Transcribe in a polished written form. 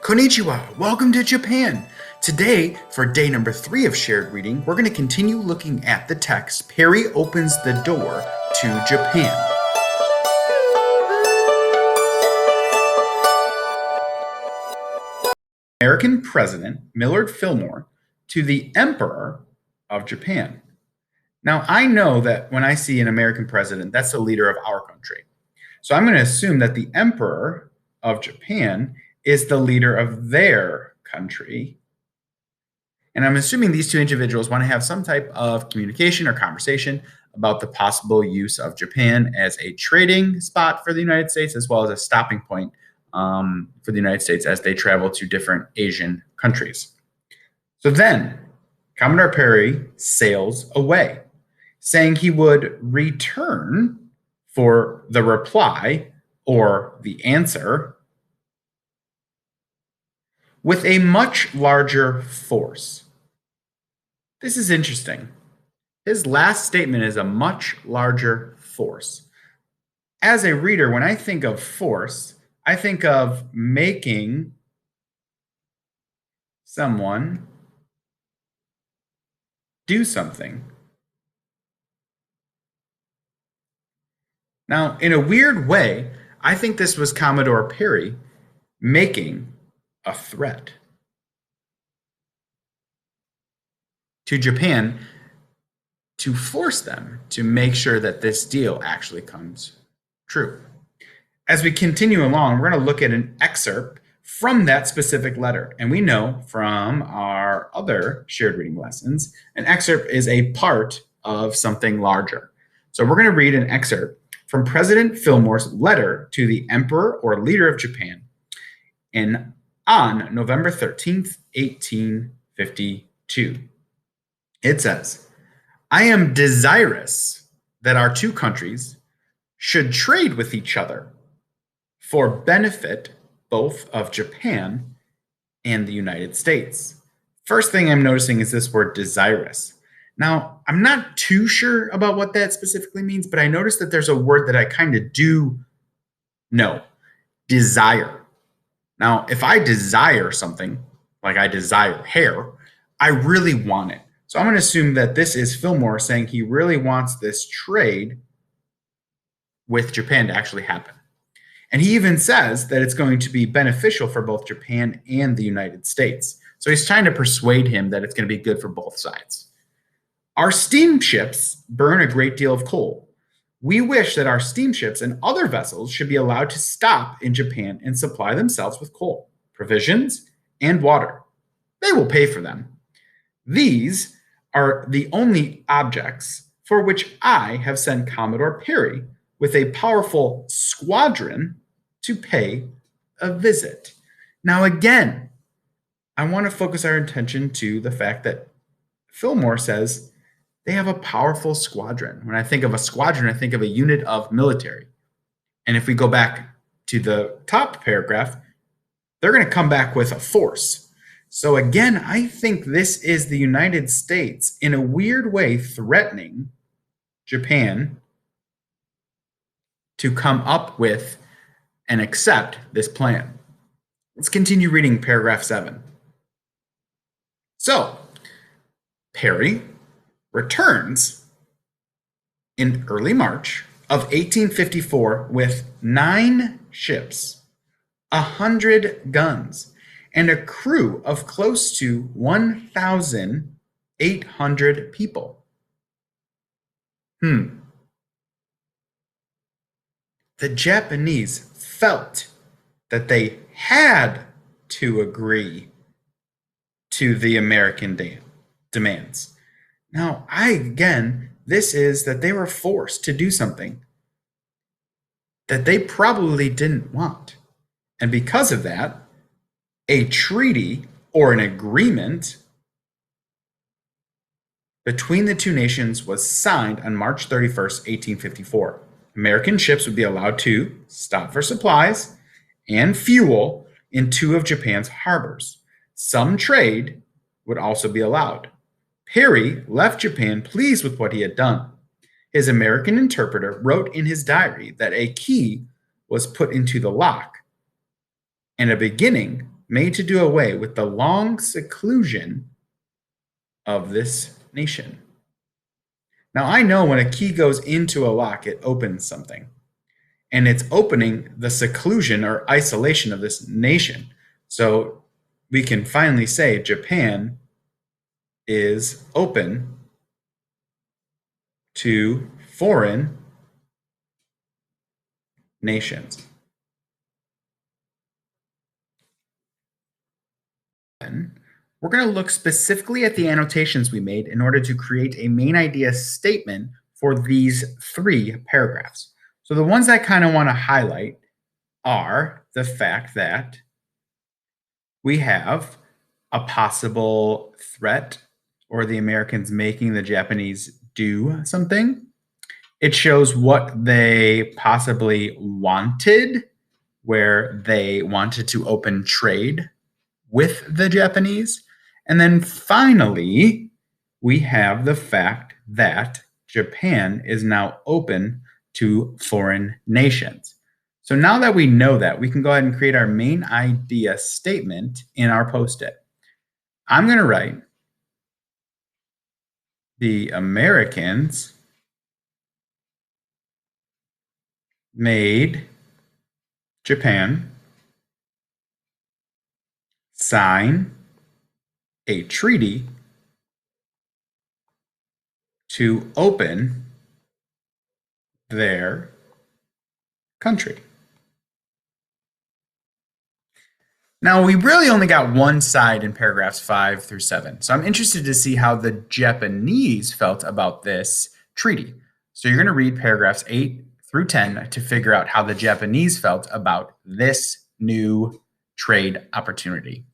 Konnichiwa, welcome to Japan. Today, for day number 3 of shared reading, we're going to continue looking at the text, Perry opens the door to Japan. American President Millard Fillmore to the Emperor of Japan. Now, I know that when I see an American president, that's the leader of our country. So I'm going to assume that the Emperor of Japan is the leader of their country. And I'm assuming these two individuals want to have some type of communication or conversation about the possible use of Japan as a trading spot for the United States, as well as a stopping point for the United States as they travel to different Asian countries. So then Commodore Perry sails away, saying he would return for the reply or the answer with a much larger force. This is interesting. His last statement is a much larger force. As a reader, when I think of force, I think of making someone do something. Now, in a weird way, I think this was Commodore Perry making a threat to Japan to force them to make sure that this deal actually comes true. As we continue along, we're going to look at an excerpt from that specific letter. And we know from our other shared reading lessons, an excerpt is a part of something larger. So we're going to read an excerpt from President Fillmore's letter to the Emperor or leader of Japan on November 13th, 1852. It says, "I am desirous that our two countries should trade with each other for benefit both of Japan and the United States." First thing I'm noticing is this word desirous. Now, I'm not too sure about what that specifically means, but I noticed that there's a word that I kind of do know, desire. Now, if I desire something, like I desire hair, I really want it. So I'm going to assume that this is Fillmore saying he really wants this trade with Japan to actually happen. And he even says that it's going to be beneficial for both Japan and the United States. So he's trying to persuade him that it's going to be good for both sides. "Our steamships burn a great deal of coal. We wish that our steamships and other vessels should be allowed to stop in Japan and supply themselves with coal, provisions, and water. They will pay for them. These are the only objects for which I have sent Commodore Perry with a powerful squadron to pay a visit." Now, again, I want to focus our attention to the fact that Fillmore says they have a powerful squadron. When I think of a squadron, I think of a unit of military. And if we go back to the top paragraph, they're going to come back with a force. So again, I think this is the United States in a weird way threatening Japan to come up with and accept this plan. Let's continue reading paragraph 7. So, Perry returns in early March of 1854 with 9 ships, 100 guns, and a crew of close to 1,800 people. The Japanese felt that they had to agree to the American demands. Now, this is that they were forced to do something that they probably didn't want. And because of that, a treaty or an agreement between the two nations was signed on March 31st, 1854. American ships would be allowed to stop for supplies and fuel in 2 of Japan's harbors. Some trade would also be allowed. Perry left Japan pleased with what he had done. His American interpreter wrote in his diary that a key was put into the lock and a beginning made to do away with the long seclusion of this nation. Now, I know when a key goes into a lock, it opens something, and it's opening the seclusion or isolation of this nation. So we can finally say Japan is open to foreign nations. We're going to look specifically at the annotations we made in order to create a main idea statement for these 3 paragraphs. So the ones I kind of want to highlight are the fact that we have a possible threat or the Americans making the Japanese do something. It shows what they possibly wanted, where they wanted to open trade with the Japanese. And then finally, we have the fact that Japan is now open to foreign nations. So now that we know that, we can go ahead and create our main idea statement in our Post-it. I'm going to write the Americans made Japan sign a treaty to open their country. Now, we really only got one side in paragraphs 5 through 7. So I'm interested to see how the Japanese felt about this treaty. So you're going to read paragraphs 8 through 10 to figure out how the Japanese felt about this new trade opportunity.